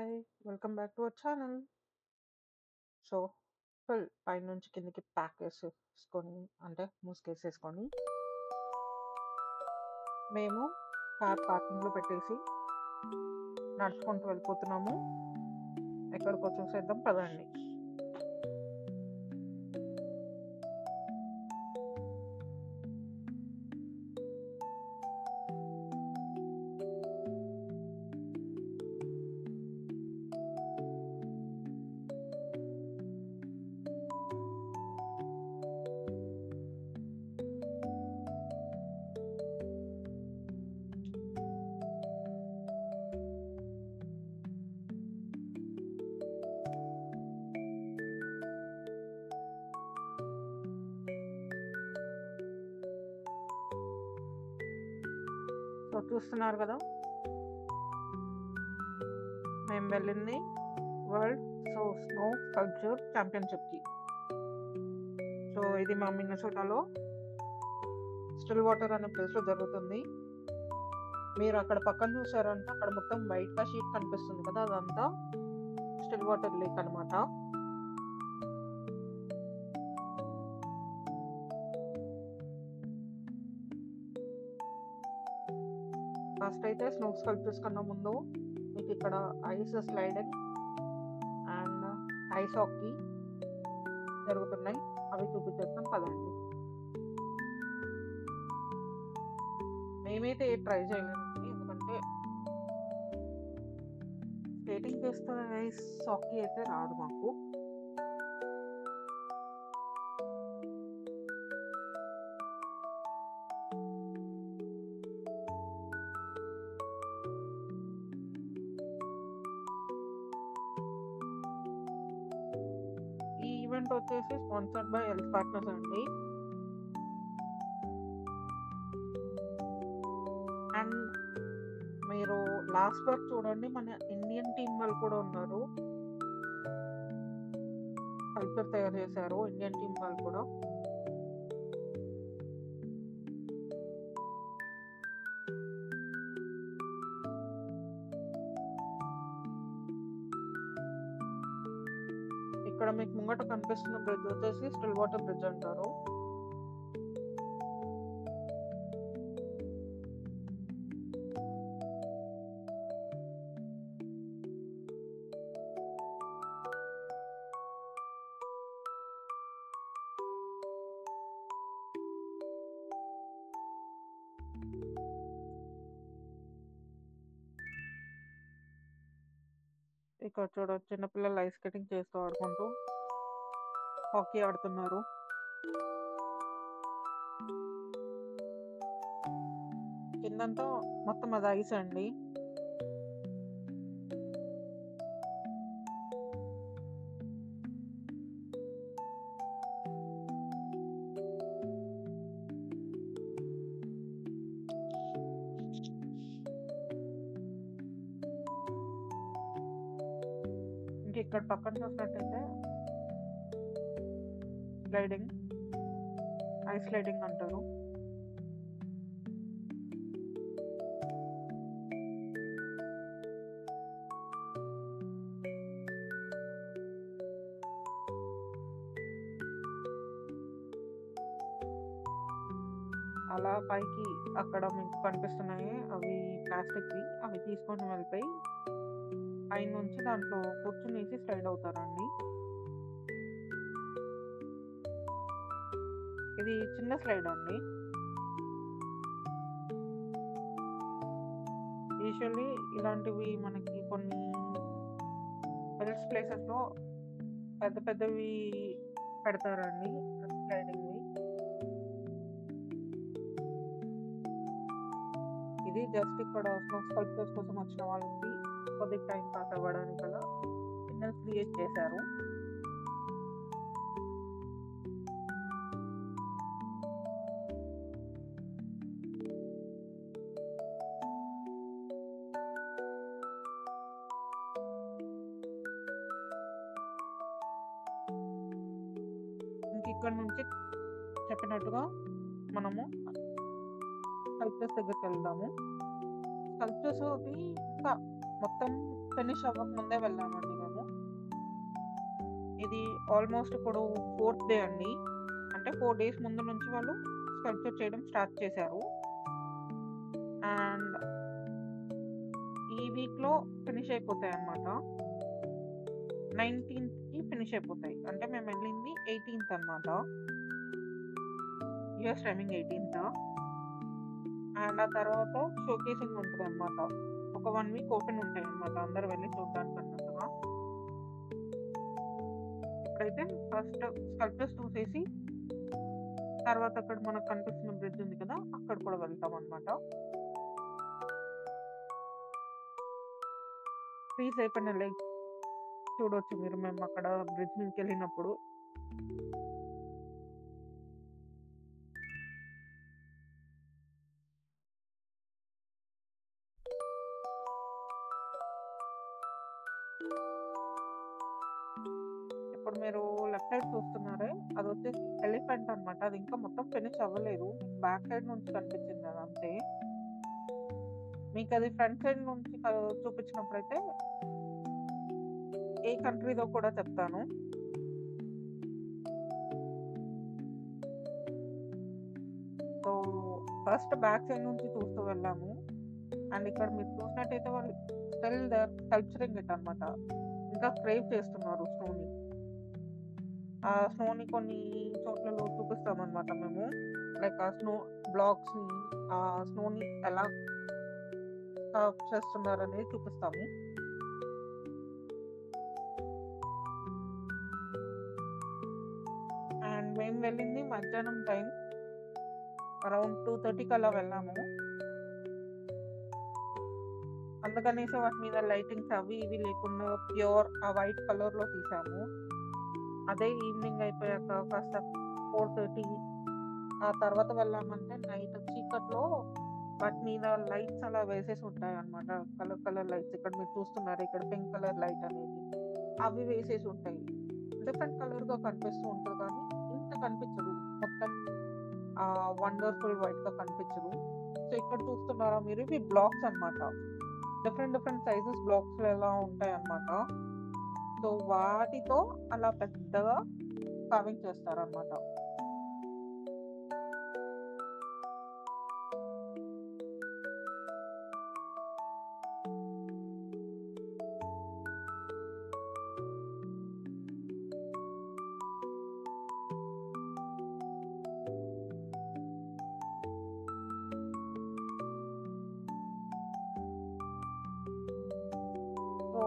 Hi! Welcome back to our channel. So, full పైనుంచి కిందకి pack ఏసేసుకొని అంటే మూసుకేసేసుకొని, మేము కార్ పార్కింగ్‌లో పెట్టేసి నడుచుకుంటూ వెళ్ళిపోతున్నాము. ఎక్కడికో చూసేద్దాం పదండి. సో, చూస్తున్నారు కదా! మేము వెళ్ళింది వరల్డ్ స్నో స్కల్ప్చర్ ఛాంపియన్‌షిప్‌కి. సో, ఇది మా మిన్నసోటాలో స్టిల్ వాటర్ అనే ప్లేస్‌లో జరుగుతుంది. మీరు అక్కడ పక్కన చూసారంటే అక్కడ మొత్తం వైట్‌గా షీట్ కనిపిస్తుంది కదా! అదంతా స్టిల్ వాటర్ లేక్ అనమాట. ఫస్ట్ అయితే స్నో స్కల్ప్చర్స్ కన్నా ముందు మీకు ఇక్కడ ice sliding and ice hockey జరుగుతున్నాయి. అవి చూపించేస్తాం పదండి. మేమైతే ట్రై చేయలేదండి, ఎందుకంటే స్కేటింగ్ చేస్తే ఐస్ హాకీ అయితే రాదు మాకు. ఈ ఈవెంట్ వచ్చేసి స్పాన్సర్డ్ బై హెల్త్ పార్ట్నర్స్ అండి. అండ్ మీరు లాస్ట్ వరకు చూడండి, మన ఇండియన్ టీం వాళ్ళు కూడా ఉన్నారు. స్కల్ప్చర్ తయారు చేశారు ఇండియన్ టీం వాళ్ళు కూడా. ఇక్కడ మీకు ముంగట కనిపిస్తున్న బ్రిడ్జ్ వచ్చేసి స్టిల్ వాటర్ బ్రిడ్జ్ అంటారు. ఇక్కడ చూడొచ్చు, చిన్నపిల్లలు ఐస్ స్కేటింగ్ చేస్తూ ఆడుకుంటూ హాకీ ఆడుతున్నారు. కిందంతా మొత్తం అది ఐస్ అండి. ఇంక ఇక్కడ పక్కన చూసినట్టయితే స్లైడింగ్, ఐస్ స్లైడింగ్ అంటారు. అలా పైకి అక్కడ మీకు కనిపిస్తున్నాయి అవి ప్లాస్టిక్వి. అవి తీసుకొని వెళ్ళిపోయి పైనుంచి దాంట్లో కూర్చునేసి స్లైడ్ అవుతారండి. ఇది చిన్న స్లైడ్ అండి. యూజువల్లీ ఇలాంటివి మనకి కొన్ని హిల్స్ ప్లేసెస్లో పెద్ద పెద్దవి పెడతారండి స్లైడింగ్వి. ఇది జస్ట్ ఇక్కడ స్నో స్కల్ప్చర్స్ కోసం వచ్చిన వాళ్ళకి కొద్దిగా టైం పాస్ అవ్వడానికి అలా చిన్న క్రియేట్ చేశారు. ఇంక ఇక్కడ నుంచి చెప్పినట్టుగా మనము స్కల్ప్చర్స్ దగ్గరికి వెళ్దాము. స్కల్ప్చర్స్ అవి ఇంకా మొత్తం ఫినిష్ అవ్వకముందే వెళ్ళామండి మేము. ఇది ఆల్మోస్ట్ ఇప్పుడు 4th డే అండి. అంటే 4 డేస్ ముందు నుంచి వాళ్ళు స్కల్ప్చర్ చేయడం స్టార్ట్ చేశారు. అండ్ ఈ వీక్‌లో ఫినిష్ అయిపోతాయన్నమాట. 19థ్‌కి ఫినిష్ అయిపోతాయి. అంటే మేమెళ్ళింది 18థ్ అన్నమాట. US timing 18థ్. అండ్ ఆ తర్వాత షోకేసింగ్ ఉంటదన్నమాట. ఒక 1 వీక్ ఓపెన్ ఉంటాయన్నమాట. అందరూ వెళ్లి చూడ్డానికన్నట్టుగా. ఇప్పుడైతే ఫస్ట్ స్కల్ప్చర్స్ చూసేసి తర్వాత అక్కడ మనకు కనిపిస్తున్న బ్రిడ్జ్ ఉంది కదా! అక్కడ కూడా వెళ్తామన్నమాట. ఫ్రీజ్ అయిపోయిన లెగ్స్ చూడొచ్చు మీరు మేము అక్కడ బ్రిడ్జ్ మీదకెళ్ళినప్పుడు. ఇప్పుడు మీరు లెఫ్ట్ సైడ్ చూస్తున్నారే అదొచ్చేసి ఎలిఫెంట్ అన్నమాట. అది ఇంకా మొత్తం ఫినిష్ అవ్వలేదు. బ్యాక్ సైడ్ నుంచి కనిపించింది అదంతే. మీకది ఫ్రంట్ సైడ్ నుంచి చూపించినప్పుడైతే ఏ కంట్రీదో కూడా చెప్తాను. సో, ఫస్ట్ బ్యాక్ సైడ్ నుంచి చూస్తూ వెళ్ళాము. అండ్ ఇక్కడ మీరు చూసినట్టయితే వాళ్ళు still they are sculpturing it అన్నమాట. ఇంకా క్రేవ్ చేస్తున్నారు స్నోని. ఆ స్నోని కొన్ని చోట్లలో చూపిస్తామన్నమాట మేము. లైక్ ఆ స్నో బ్లాక్స్‌ని, ఆ స్నోని ఎలా కార్వ్ చేస్తున్నారనేది చూపిస్తాము. అండ్ మేము వెళ్ళింది మధ్యాహ్నం టైం. అరౌండ్ 2:30కి అలా వెళ్ళాము. అందుకనేసి వాటి మీద లైటింగ్స్ అవి ఇవి లేకుండా ప్యూర్ ఆ వైట్ కలర్‌లో తీసాము. అదే ఈవినింగ్ అయిపోయాక కాస్త 4:30 ఆ తర్వాత వెళ్ళామంటే నైట్ చీకట్లో వాటి మీద లైట్స్ అలా వేసేసి ఉంటాయన్నమాట. Colour colour lights. ఇక్కడ మీరు చూస్తున్నారు ఇక్కడ పింక్ కలర్ లైట్ అనేది. అవి వేసేసి ఉంటాయి. డిఫరెంట్ కలర్‌గా కనిపిస్తూ ఉంటది కానీ ఇంత కనిపించదు. మొత్తం వండర్‌ఫుల్ వైట్‌గా కనిపించదు. సో, ఇక్కడ చూస్తున్నారా మీరు ఇవి బ్లాక్స్ అన్నమాట. డిఫరెంట్ డిఫరెంట్ సైజెస్ బ్లాక్స్‌లో ఎలా ఉంటాయన్నమాట. సో, వాటితో అలా పెద్దగా కార్వింగ్ చేస్తారన్నమాట. సో,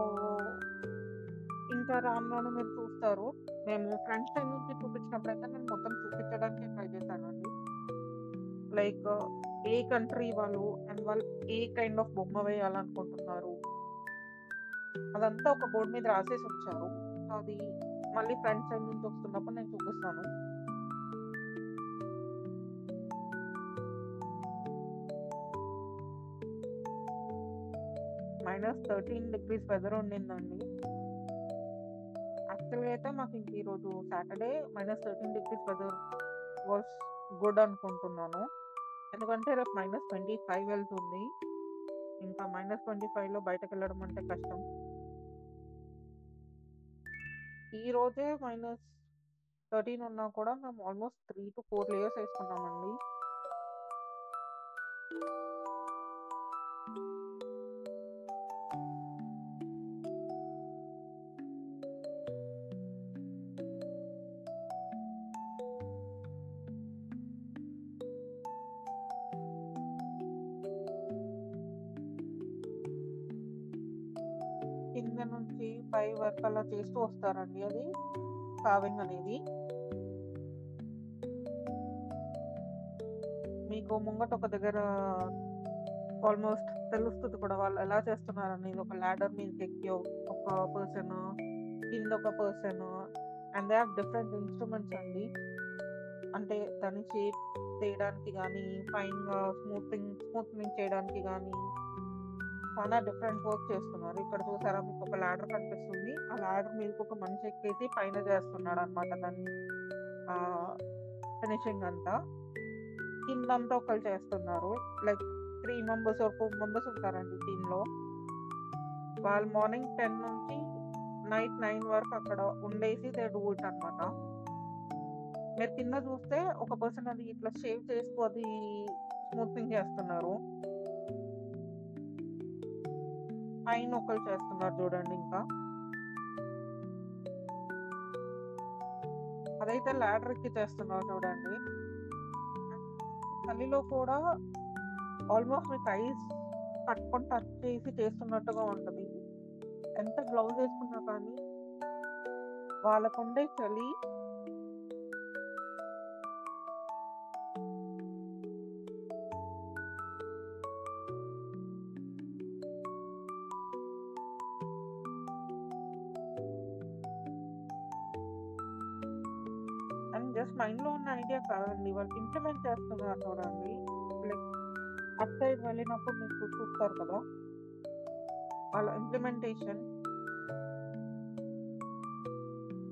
ఇంకా రాను రాను మీరు చూస్తారు. మేము ఫ్రంట్ సైడ్ నుంచి చూపించినప్పుడైతే నేను మొత్తం చూపించడానికే ట్రై చేశానండి. లైక్ ఏ కంట్రీ వాళ్ళు అండ్ వాళ్ళు ఏ కైండ్ ఆఫ్ బొమ్మ వేయాలనుకుంటున్నారు. అదంతా ఒక బోర్డ్ మీద రాసేసి ఉంచారు. సో, అది మళ్ళీ ఫ్రంట్ సైడ్ నుంచి వస్తున్నప్పుడు నేను చూపిస్తాను. -13 వెదర్ ఉండిందండి. యాక్చువల్‌గా అయితే మాకు ఇంక ఈరోజు సాటర్‌డే -13 వెదర్ వాస్ గుడ్ అనుకుంటున్నాను. ఎందుకంటే రేపు -25 వెళ్తుంది. ఇంకా -25లో బయటకెళ్ళడం అంటే కష్టం. ఈ రోజే -13 ఉన్నా కూడా మేము ఆల్మోస్ట్ 3-4 లేయర్స్ ఏసుకున్నామండి. కింద నుంచి పై వరకు అలా చేస్తూ వస్తారండి అది కార్వింగ్ అనేది. మీకు ముంగట ఒక దగ్గర ఆల్మోస్ట్ తెలుస్తది కూడా వాళ్ళు ఎలా చేస్తున్నారనేది. ఒక లాడర్ మీదకెక్కి ఒక పర్సన్, కింద ఒక person and they have different instruments అండి. అంటే దాన్ని షేప్ చేయడానికి గానీ, ఫైన్‌గా స్మూత్‌నింగ్ చేయడానికి గానీ, చాలా డిఫరెంట్ వర్క్ చేస్తున్నారు. ఇక్కడ చూసారా మీకు ఒక లాడర్ కనిపిస్తుంది. ఆ లాడర్ మీదకి ఒక మనిషి ఎక్కేసి పైన చేస్తున్నాడన్నమాట దాన్ని ఆహ్, ఫినిషింగ్ అంతా. కిందంతా ఒకళ్ళు చేస్తున్నారు. లైక్ 3 మెంబర్స్ ఆర్ 4 మెంబర్స్ ఉంటారండి టీమ్‌లో. వాళ్ళు మార్నింగ్ 10 నుంచి నైట్ 9 వరకు అక్కడ ఉండేసి దే డూ ఇట్ అనమాట. మీరు కింద చూస్తే ఒక పర్సన్ అది ఇట్లా షేవ్ చేస్తూ అది స్మూత్నింగ్ చేస్తున్నారు. పైన ఒకళ్ళు చేస్తున్నారు చూడండి ఇంకా. అదైతే ల్యాడర్ ఎక్కి చేస్తున్నారు చూడండి. చలిలో కూడా ఆల్మోస్ట్ మీకు ఐస్ పట్టుకొని టచ్ చేసి చేస్తున్నట్టుగా ఉంటది. ఎంత గ్లౌజ్ వేసుకున్నా కానీ వాళ్ళకుండే చలి అండ్ జస్ట్ మైండ్‌లో ఉన్న ఐడియా కాదండి. వాళ్ళు ఇంప్లిమెంట్ చేస్తున్నారు చూడండి. లైక్ అటు సైడ్ వెళ్ళినప్పుడు మీకు చూస్తారు కదా! వాళ్ళ ఇంప్లిమెంటేషన్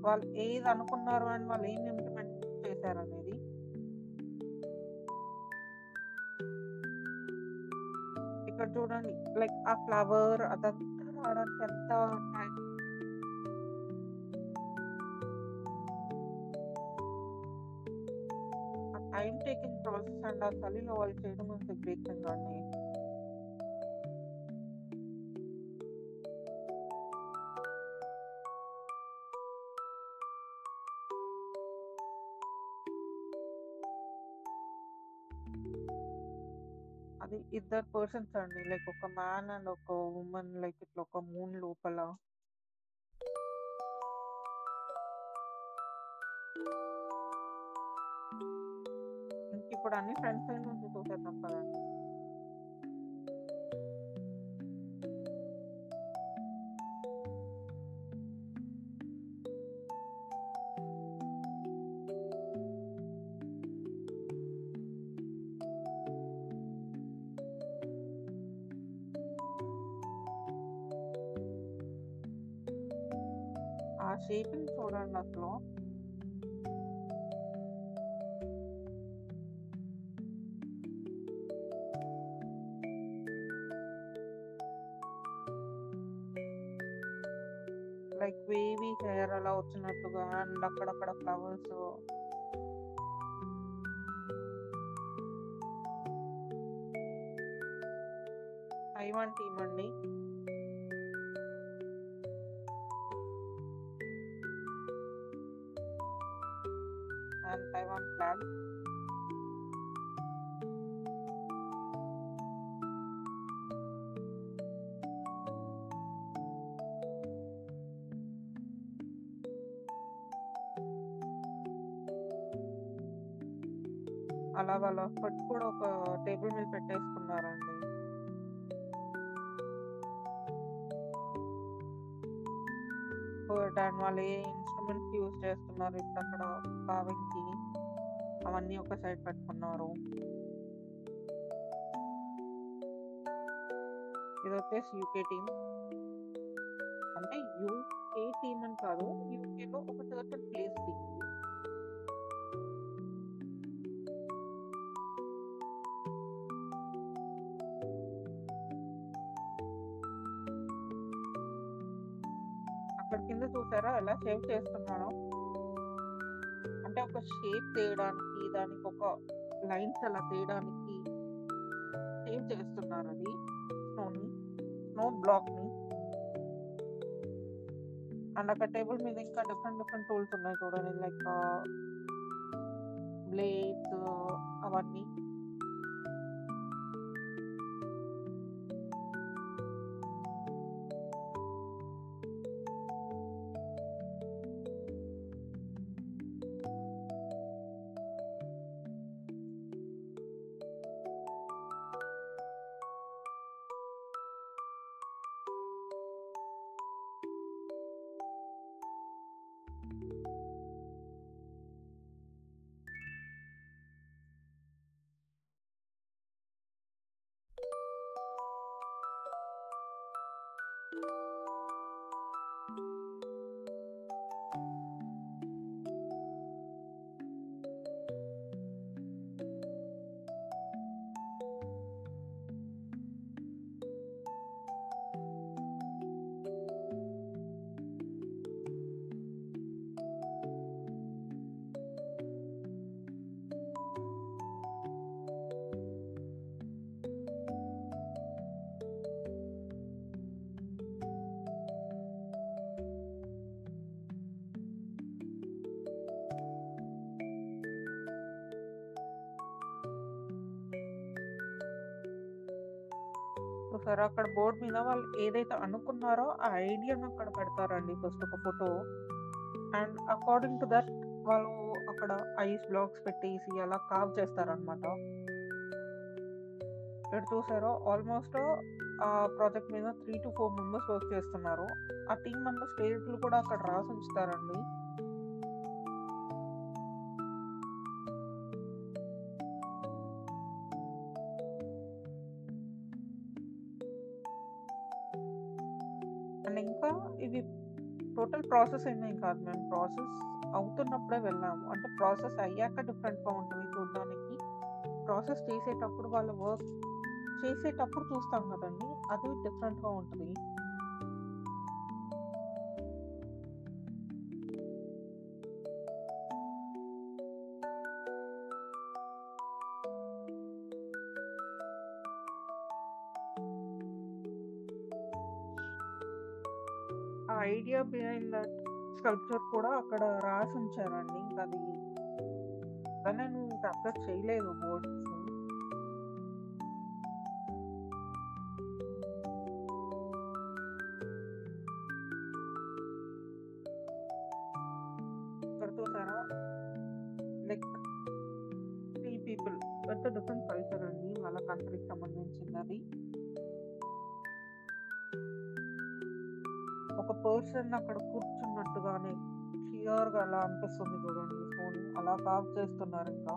వాళ్ళు ఏది అనుకున్నారు అని వాళ్ళు ఏం ఇంప్లిమెంట్ చేశారనేది. ఇక్కడ చూడండి లైక్ ఆ ఫ్లవర్ అదంతా రావడానికి ఎంత టైం. ఆ టైమ్ టేకింగ్ ప్రాసెస్ అండ్ ఆ చలిలో వాళ్ళు చేయడం ఇస్ ఎ గ్రేట్ థింగ్ అండి. అది ఇద్దరు పర్సన్స్ అండి. లైక్ ఒక మ్యాన్ అండ్ ఒక వుమన్ లైక్ ఇట్లా ఒక మూన్ లోపల. ఇంకిప్పుడు అన్ని ఫ్రంట్ సైడ్ నుంచి చూసేద్దాం కదండి. ఆ షేప్‌ని చూడండి అసలు. లైక్ వేవీ హెయిర్ అలా వచ్చినట్టుగా అండ్ అక్కడక్కడ ఫ్లవర్స్. తైవాన్ టీమ్ అండి. And Taiwan flag. అలా వాళ్ళ ఫుడ్ కూడా ఒక టేబుల్ మీద పెట్టేసుకున్నారండి. ఫుడ్ అండ్ వాళ్ళు ఏ ఇన్‌స్ట్రుమెంట్స్ యూజ్ చేస్తున్నారు ఇప్పుడక్కడ కార్వింగ్‌కి అవన్నీ ఒక సైడ్ పెట్టుకున్నారు. ఇదొచ్చేసి యూకే టీమ్. అంటే యూకే టీమ్ అని కాదు. యూకేలో ఒక సర్టెన్ ప్లేస్ టీమ్ ఇది. అక్కడ కింద చూసారా ఎలా షేప్ చేస్తున్నాడో? అంటే ఒక షేప్ తీయడానికి, దానికి ఒక లైన్స్ అలా తీయడానికి షేప్ చేస్తున్నారది స్నోని. స్నో బ్లాక్‌ని. అండ్ అక్కడ టేబుల్ మీద ఇంకా డిఫరెంట్ టూల్స్ ఉన్నాయి చూడండి. లైక్ బ్లేడ్స్ అవన్నీ. చూసారా అక్కడ బోర్డ్ మీద వాళ్ళు ఏదైతే అనుకున్నారో ఆ ఐడియాను అక్కడ పెడతారండి ఫస్ట్ ఒక photo. And according to that వాళ్ళు అక్కడ ఐస్ బ్లాక్స్ పెట్టేసి అలా కార్వ్ చేస్తారనమాట. ఇక్కడ చూసారో ఆల్మోస్ట్ ఆ ప్రాజెక్ట్ మీద 3 to 4 మెంబర్స్ వర్క్ చేస్తున్నారు. ఆ టీం మెంబర్స్ పేర్లు కూడా అక్కడ రాసి ఉంచుతారండి. అండ్ ఇంకా ఇది టోటల్ ప్రాసెస్ ఏమేం కాదు. మేము ప్రాసెస్ అవుతున్నప్పుడే వెళ్ళాము. అంటే ప్రాసెస్ అయ్యాక డిఫరెంట్‌గా ఉంటుంది చూడ్డానికి. ప్రాసెస్ చేసేటప్పుడు వాళ్ళ వర్క్ చేసేటప్పుడు చూస్తాం కదండీ! అది డిఫరెంట్‌గా ఉంటది. ఆ ఐడియా బిహైండ్ దట్ స్కల్ప్చర్ కూడా అక్కడ రాసి ఉంచారండి. ఇంకది కానీ నేను ఇంకా అప్లోడ్ చేయలేదు బోర్డ్స్‌ని. ఇక్కడ చూసారా? Like 3 people with different culture అండి. వాళ్ళ కంట్రీకి సంబంధించినది. ఒక పర్సన్ అక్కడ కూర్చున్నట్టుగానే క్లియర్‌గా అలా అనిపిస్తుంది చూడండి స్టోన్. అలా కార్వ్ చేస్తున్నారు ఇంకా.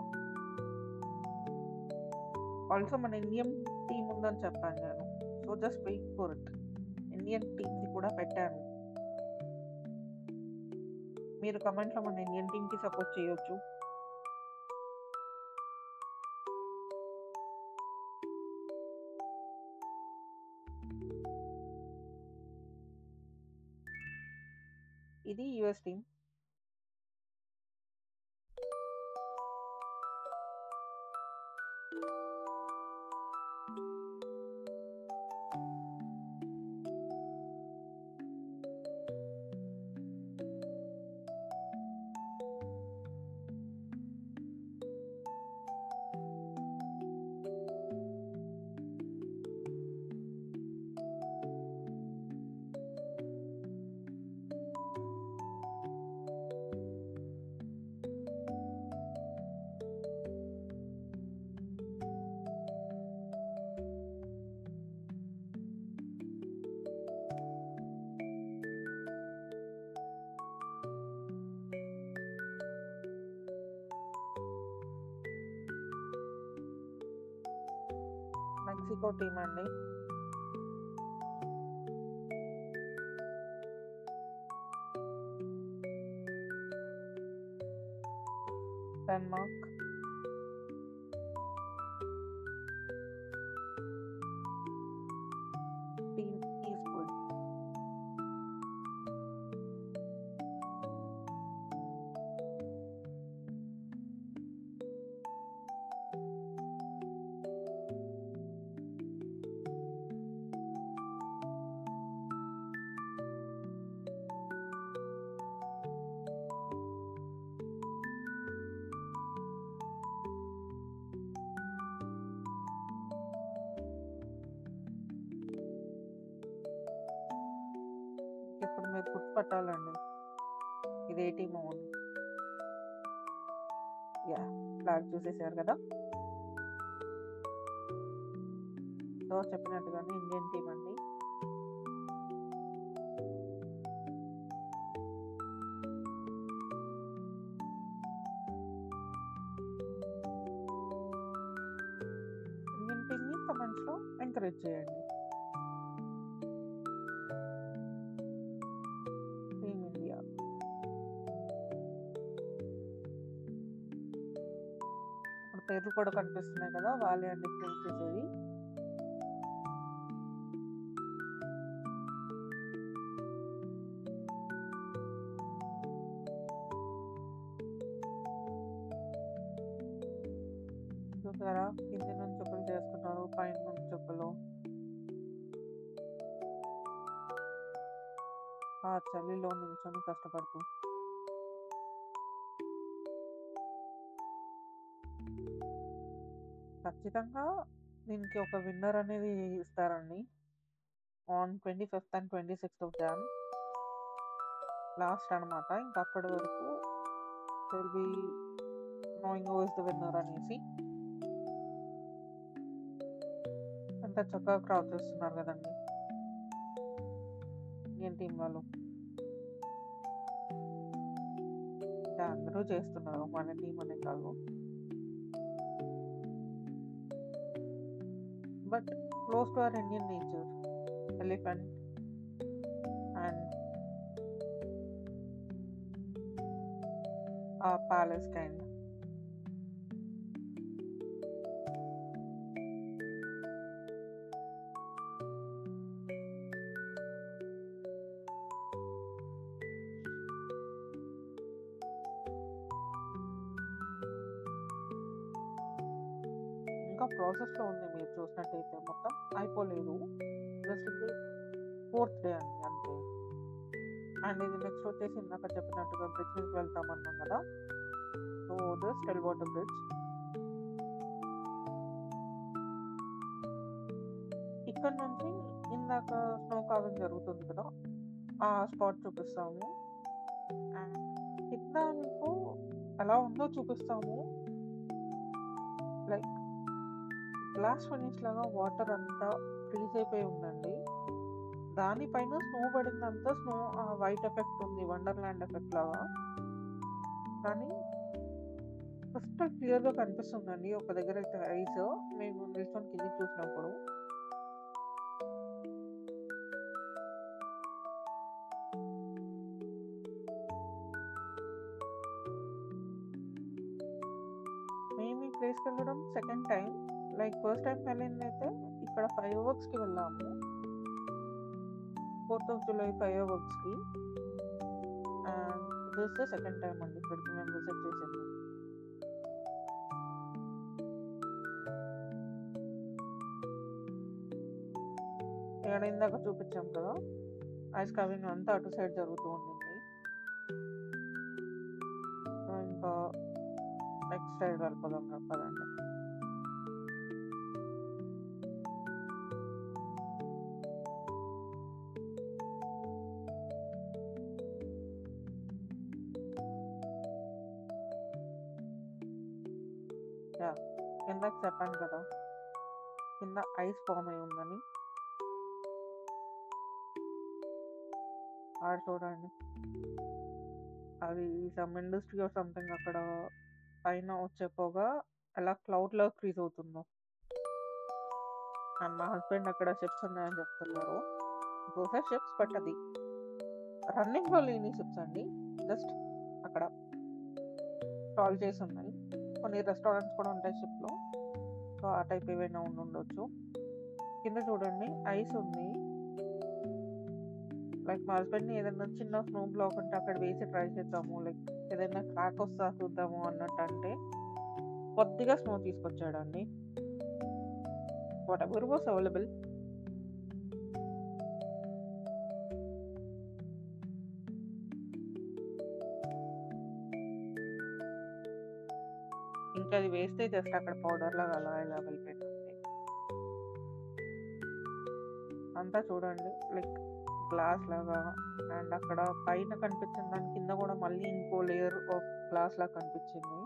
ఆల్సో మన ఇండియన్ టీమ్ ఉందని చెప్పాను నేను. So just wait for it. Indian టీమ్‌ని కూడా పెట్టాను. మీరు కమెంట్‌లో మన ఇండియన్ టీమ్‌కి సపోర్ట్ చేయొచ్చు. ఇది యూఎస్ టీమ్. మెక్సికో టీమ్ అండి. డెన్మార్క్. Team Eastwood. ఇప్పుడు మీరు గుర్తుపట్టాలండి. ఇది ఏ టీమో అని. యాహ్! ఫ్లాగ్ చూసేసారు కదా! సో చెప్పినట్టుగానే ఇండియన్ టీమ్ అండి. ఇండియన్ టీమ్‌ని కమెంట్స్‌లో ఎంకరేజ్ చేయండి. Team India. ఇప్పుడు పేర్లు కూడా కనిపిస్తున్నాయి కదా! వాళ్ళే అండి ప్లే చేసేది. చూసారా? కింది నుంచి ఒకళ్ళు చేస్తున్నారు. పైన నుంచి ఒకళ్ళు. ఆ చలిలో నిల్చొని కష్టపడుతూ. ఖచ్చితంగా దీనికి ఒక విన్నర్ అనేది ఇస్తారండి on 25th and 26th of Jan last అనమాట. ఇంకా అప్పటి వరకు will be knowing who is the winner అనేసి. ఎంత చక్కగా క్రౌడ్ చేస్తున్నారు కదండి ఇండియన్ టీం వాళ్ళు. ఇంకా అందరూ చేస్తున్నారు, మన టీం అనే కాదు. But close to our Indian nature, elephant and ఆ ప్యాలెస్ కైండ్. ఇంకా ప్రాసెస్లో ఉంది, మీరు చూసినట్టయితే మొత్తం అయిపోలేదు, జస్ట్ ఇది 4th డే అండి అంతే. అండ్ ఇది నెక్స్ట్ వచ్చేసి ఇందాక చెప్పినట్టుగా బ్రిడ్జ్ మీదకి వెళ్తామన్నాం కదా, so this still water bridge. ఇక్కడ నుంచి ఇందాక స్నో కార్వింగ్ జరుగుతుంది కదా, ఆ స్పాట్ చూపిస్తాము. అండ్ కింద మీకు ఎలా ఉందో చూపిస్తాము. లైక్ గ్లాస్ ఫినిష్ లాగా వాటర్ అంతా ఫ్రీజ్ అయిపోయి ఉందండి. దానిపైన స్నో పడిందంతా స్నో వైట్ ఎఫెక్ట్ ఉంది, వండర్ల్యాండ్ ఎఫెక్ట్ లాగా. కానీ క్రిస్టల్ క్లియర్గా కనిపిస్తుందండి ఒక దగ్గర అయితే ఐస్ మేము నిల్చొని కిందికి చూసినప్పుడు. మేము ఈ ప్లేస్కి వెళ్ళడం second time. Like first time వెళ్ళింది అయితే ఇక్కడ ఫైర్ వర్క్స్కి వెళ్ళాము, 4th of July ఫైర్ వర్క్స్కి. And this the second time అండి ఇక్కడికి మేము విజిట్ చేసింది. ఇక్కడ ఇందాక చూపించాం కదా ఐస్ కవింగ్ అంతా అటు సైడ్ జరుగుతూ ఉండింది. సో ఇంకా నెక్స్ట్ సైడ్ వెళ్ళిపోదాం కదండి. ఇందాక చెప్పాను కదా కింద ఐస్ ఫామ్ అయి ఉందని, ఆడ చూడండి. అది సమ్ ఇండస్ట్రీ ఆర్ సంథింగ్ అక్కడ పైన వచ్చే పొగ అలా క్లౌడ్లో ఫ్రీజ్ అవుతుందో. అండ్ మా హస్బెండ్ అక్కడ షిప్స్ ఉన్నాయని చెప్తున్నారు. దోస షిప్స్, బట్ అది రన్నింగ్లో లేని షిప్స్ అండి, జస్ట్ అక్కడ స్టాల్ చేసి ఉన్నాయి. కొన్ని రెస్టారెంట్స్ కూడా ఉంటాయి షిప్లో, సో ఆ టైప్ ఏవైనా ఉండొచ్చు. కింద చూడండి ఐస్ ఉంది. లైక్ మా హస్బెండ్ని ఏదైనా చిన్న స్నో బ్లాక్ ఉంటే అక్కడ వేసి ట్రై చేద్దాము, లైక్ ఏదైనా క్రాక్ వస్తా చూద్దాము అన్నట్టు అంటే కొద్దిగా స్నో తీసుకొచ్చాడండి. Whatever was available. ఇంకా అది వేస్తే జస్ట్ అక్కడ పౌడర్ లాగా అలా ఇలా వెళ్ళిపోయింది అంతా. చూడండి లైక్ గ్లాస్ లాగా. అండ్ అక్కడ పైన కనిపించిన దాని కింద కూడా మళ్ళీ ఇంకో లేయర్ ఆఫ్ గ్లాస్ లాగా కనిపించింది.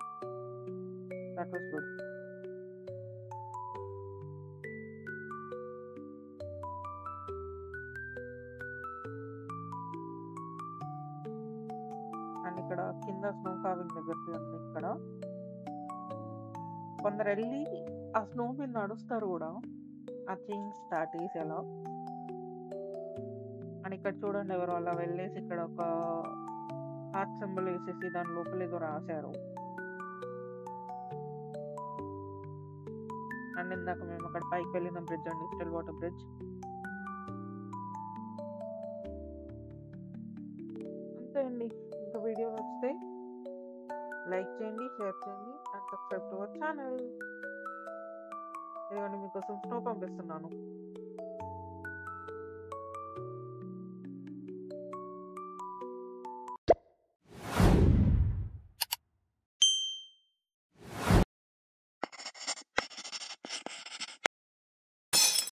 That was good. అండ్ ఇక్కడ కింద స్నో కార్వింగ్ దగ్గరికి ఉంది. ఇక్కడ కొందరు వెళ్ళి ఆ స్నో మీద నడుస్తారు కూడా, ఆ థింగ్స్ స్టార్ట్ చేసి ఎలా. అండ్ ఇక్కడ చూడండి ఎవరు అలా వెళ్ళేసి ఇక్కడ ఒక హార్ట్ సింబల్ వేసేసి దాని లోపల ఏదో రాశారు. అండ్ ఇందాక మేము అక్కడ పైకి వెళ్ళిన బ్రిడ్జ్ అండి, స్టిల్ వాటర్ బ్రిడ్జ్. అంతే అండి. ఇంకా వీడియో నచ్చితే లైక్ చేయండి, షేర్ చేయండి and subscribe to our channel. ఇదిగోండి మీకోసం స్నో పంపిస్తున్నాను.